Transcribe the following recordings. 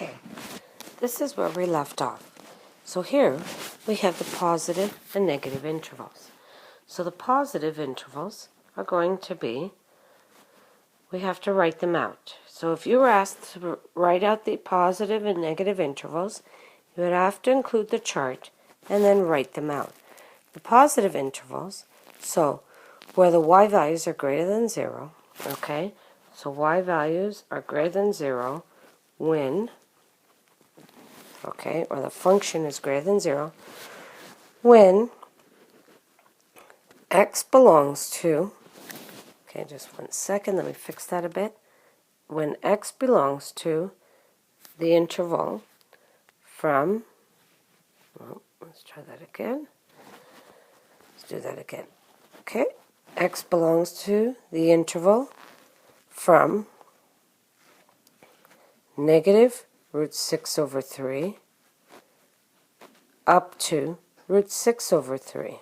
Okay, this is where we left off. So here we have the positive and negative intervals. So the positive intervals are going to be, we have to write them out. So if you were asked to write out the positive and negative intervals, you would have to include the chart and then write them out. The positive intervals, so where the y values are greater than 0, okay, so y values are greater than 0 when, okay, or the function is greater than 0 when x belongs to, okay, just 1 second, let me fix that a bit. When x belongs to the interval from, well, let's try that again. Let's do that again. Okay, x belongs to the interval from negative root 6 over 3 up to root 6 over 3.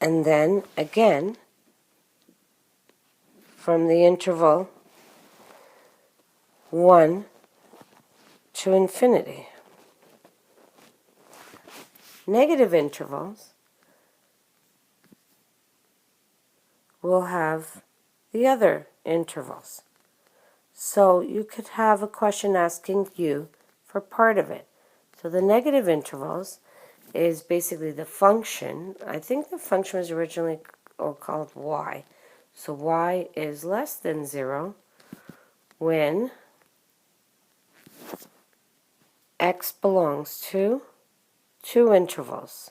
And then again from the interval 1 to infinity. Negative intervals will have the other intervals. So you could have a question asking you for part of it. So the negative intervals is basically the function. I think the function was originally called y. So y is less than 0 when x belongs to two intervals.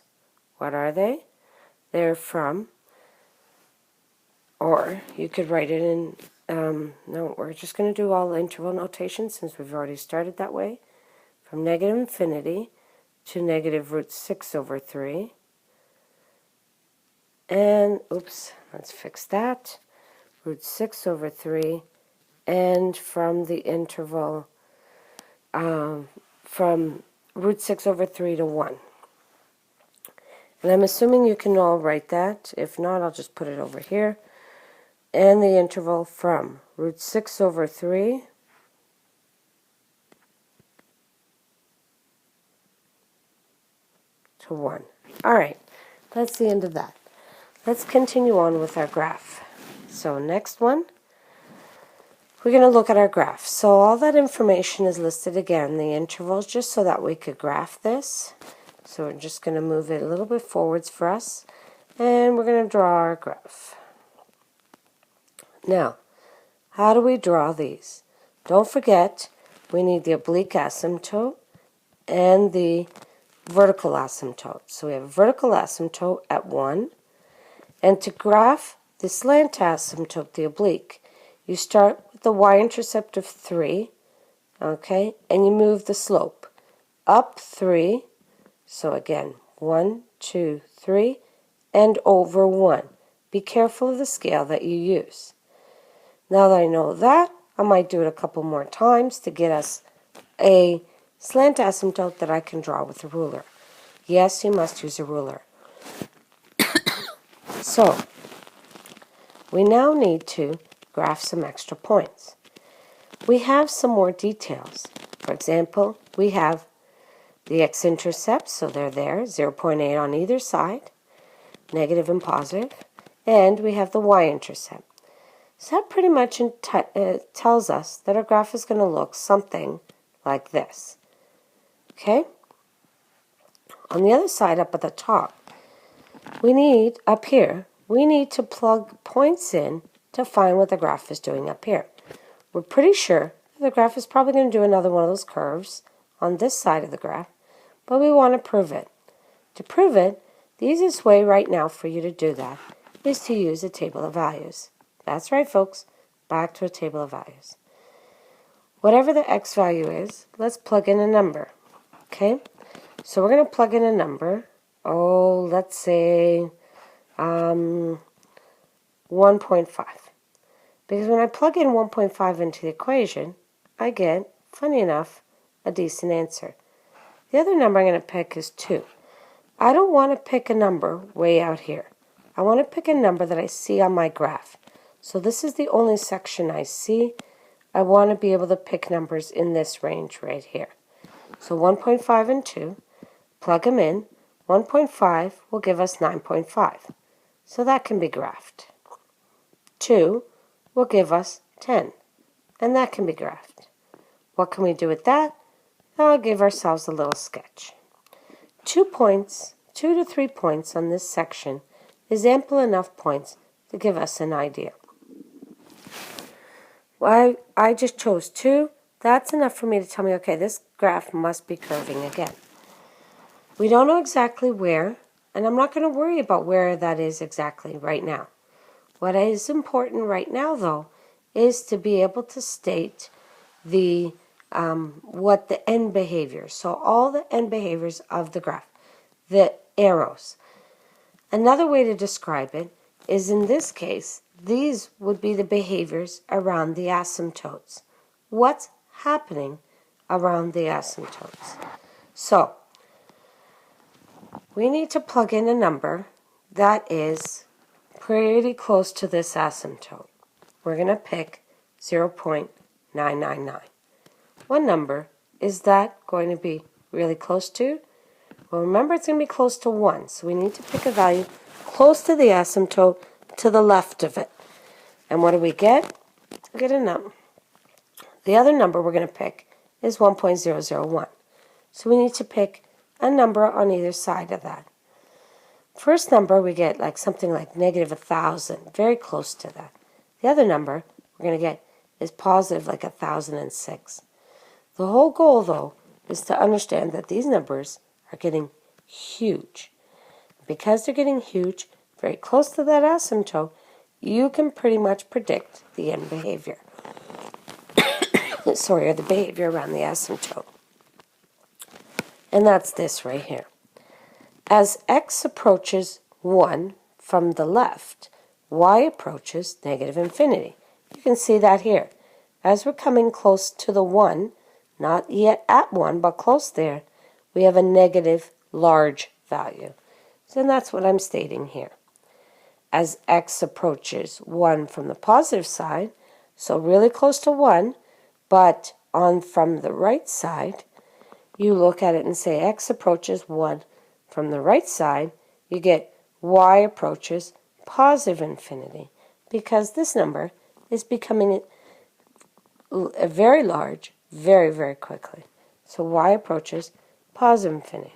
What are they? They're from, or you could write it in, no, we're just going to do all interval notation since we've already started that way. From negative infinity to negative root 6 over 3. And, oops, let's fix that. Root 6 over 3. And from the interval, from root 6 over 3 to 1. And I'm assuming you can all write that. If not, I'll just put it over here. And the interval from root 6 over 3 to 1. All right, that's the end of that. Let's continue on with our graph. So next one, we're going to look at our graph. So all that information is listed again, the intervals, just so that we could graph this. So we're just going to move it a little bit forwards for us, and we're going to draw our graph. Now, how do we draw these? Don't forget, we need the oblique asymptote and the vertical asymptote. So we have a vertical asymptote at 1, and to graph the slant asymptote, the oblique, you start with the y-intercept of 3, okay, and you move the slope up 3, so again, 1, 2, 3, and over 1. Be careful of the scale that you use. Now that I know that, I might do it a couple more times to get us a slant asymptote that I can draw with a ruler. Yes, you must use a ruler. So, we now need to graph some extra points. We have some more details. For example, we have the x-intercepts, so they're there, 0.8 on either side, negative and positive, and we have the y-intercept. So that pretty much tells us that our graph is going to look something like this. Okay? On the other side, up at the top, we need, up here, we need to plug points in to find what the graph is doing up here. We're pretty sure the graph is probably going to do another one of those curves on this side of the graph, but we want to prove it. To prove it, the easiest way right now for you to do that is to use a table of values. That's right, folks. Back to a table of values. Whatever the x value is, let's plug in a number. Okay? So we're going to plug in a number. Oh, let's say 1.5. Because when I plug in 1.5 into the equation, I get, funny enough, a decent answer. The other number I'm going to pick is 2. I don't want to pick a number way out here. I want to pick a number that I see on my graph. So this is the only section I see I want to be able to pick numbers in this range right here. So 1.5 and 2, plug them in. 1.5 will give us 9.5. So that can be graphed. 2 will give us 10. And that can be graphed. What can we do with that? I'll give ourselves a little sketch. 2 to 3 points on this section is ample enough points to give us an idea. Well, I just chose 2. That's enough for me to tell me, okay, this graph must be curving again. We don't know exactly where, and I'm not going to worry about where that is exactly right now. What is important right now, though, is to be able to state the what the end behaviors. So all the end behaviors of the graph, the arrows. Another way to describe it is, in this case, these would be the behaviors around the asymptotes. What's happening around the asymptotes? So we need to plug in a number that is pretty close to this asymptote. We're going to pick 0.999. What number is that going to be really close to? Well, remember, it's going to be close to 1, so we need to pick a value close to the asymptote to the left of it. And what do we get? We get a number. The other number we're going to pick is 1.001. So we need to pick a number on either side of that. First number we get something like negative 1,000, very close to that. The other number we're going to get is positive 1,006. The whole goal, though, is to understand that these numbers are getting huge. Because they're getting huge, very close to that asymptote, you can pretty much predict the end behavior. Or the behavior around the asymptote. And that's this right here. As x approaches 1 from the left, y approaches negative infinity. You can see that here. As we're coming close to the 1, not yet at 1, but close there, we have a negative large value. So that's what I'm stating here. As x approaches 1 from the positive side, so really close to 1, but on from the right side, you look at it and say x approaches 1 from the right side, you get y approaches positive infinity, because this number is becoming very large very, very quickly. So y approaches positive infinity.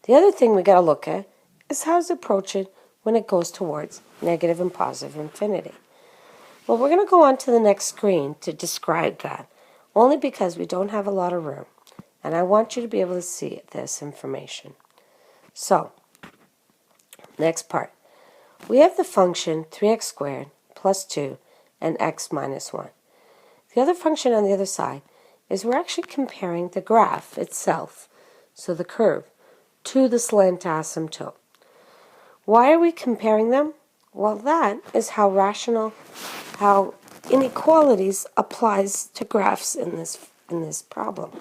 The other thing we got to look at is how it's approaching when it goes towards negative and positive infinity. Well, we're going to go on to the next screen to describe that, only because we don't have a lot of room, and I want you to be able to see this information. So, next part. We have the function 3x squared plus 2 and x minus 1. The other function on the other side is we're actually comparing the graph itself, so the curve, to the slant asymptote. Why are we comparing them? Well, that is how inequalities applies to graphs in this problem.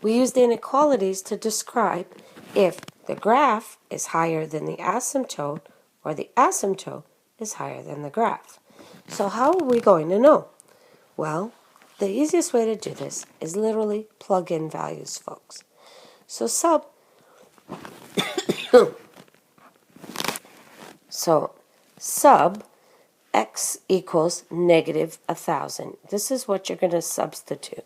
We use the inequalities to describe if the graph is higher than the asymptote or the asymptote is higher than the graph. So how are we going to know? Well, the easiest way to do this is literally plug in values, folks. So sub x equals negative 1,000. This is what you're going to substitute.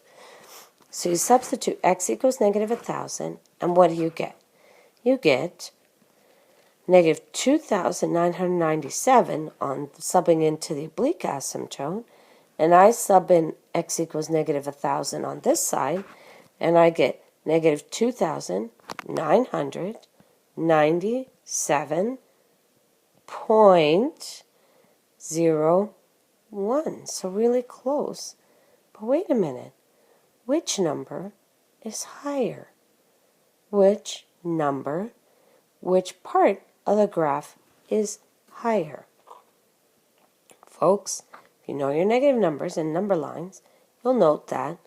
So you substitute x equals negative 1,000, and what do you get? You get negative 2,997 on subbing into the oblique asymptote, and I sub in x equals negative 1,000 on this side, and I get negative 2,997.01. So really close. But wait a minute. Which number is higher? Which part of the graph is higher? Folks, if you know your negative numbers and number lines, you'll note that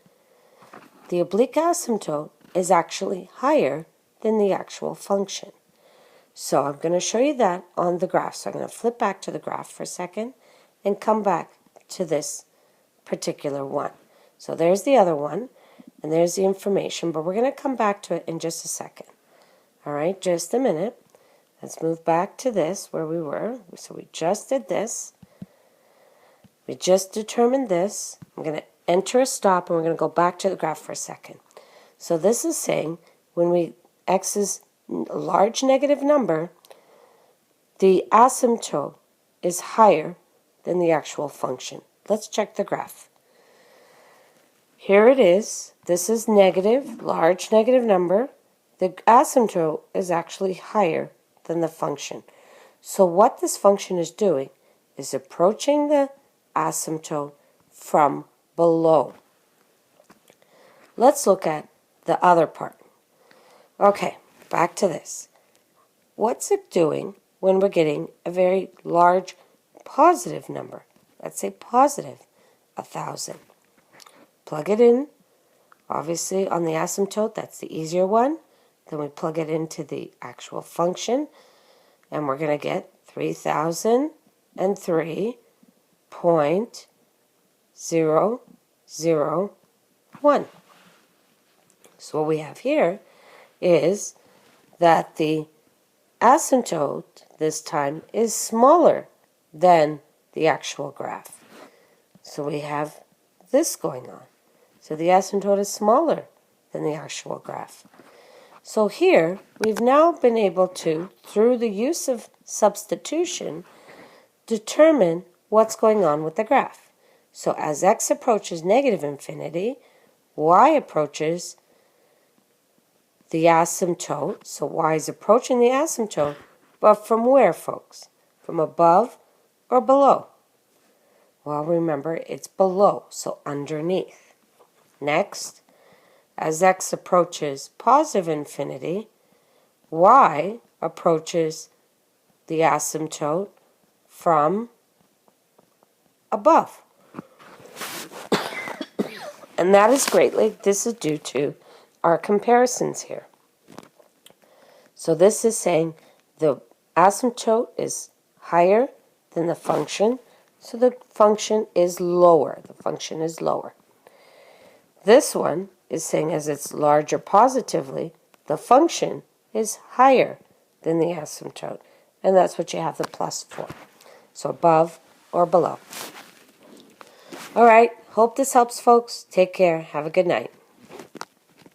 the oblique asymptote is actually higher than the actual function. So I'm going to show you that on the graph. So I'm going to flip back to the graph for a second and come back to this particular one. So there's the other one, and there's the information, but we're going to come back to it in just a second. All right, just a minute. Let's move back to this where we were. So we just did this. We just determined this. I'm going to enter a stop, and we're going to go back to the graph for a second. So this is saying when x is a large negative number, the asymptote is higher than the actual function. Let's check the graph. Here it is. This is negative, large negative number. The asymptote is actually higher than the function. So what this function is doing is approaching the asymptote from below. Let's look at the other part. Okay, back to this. What's it doing when we're getting a very large positive number? Let's say positive 1,000. Plug it in. Obviously, on the asymptote, that's the easier one. Then we plug it into the actual function, and we're going to get 3003.001. So what we have here is that the asymptote this time is smaller than the actual graph. So we have this going on. So the asymptote is smaller than the actual graph. So here, we've now been able to, through the use of substitution, determine what's going on with the graph. So as x approaches negative infinity, y approaches the asymptote. So y is approaching the asymptote, but from where, folks? From above or below? Well, remember, it's below, so underneath. Next, as x approaches positive infinity, y approaches the asymptote from above. And that is greatly, this is due to our comparisons here. So this is saying the asymptote is higher than the function, so the function is lower. The function is lower. This one is saying as it's larger positively, the function is higher than the asymptote. And that's what you have the plus for. So above or below. All right, hope this helps, folks. Take care. Have a good night.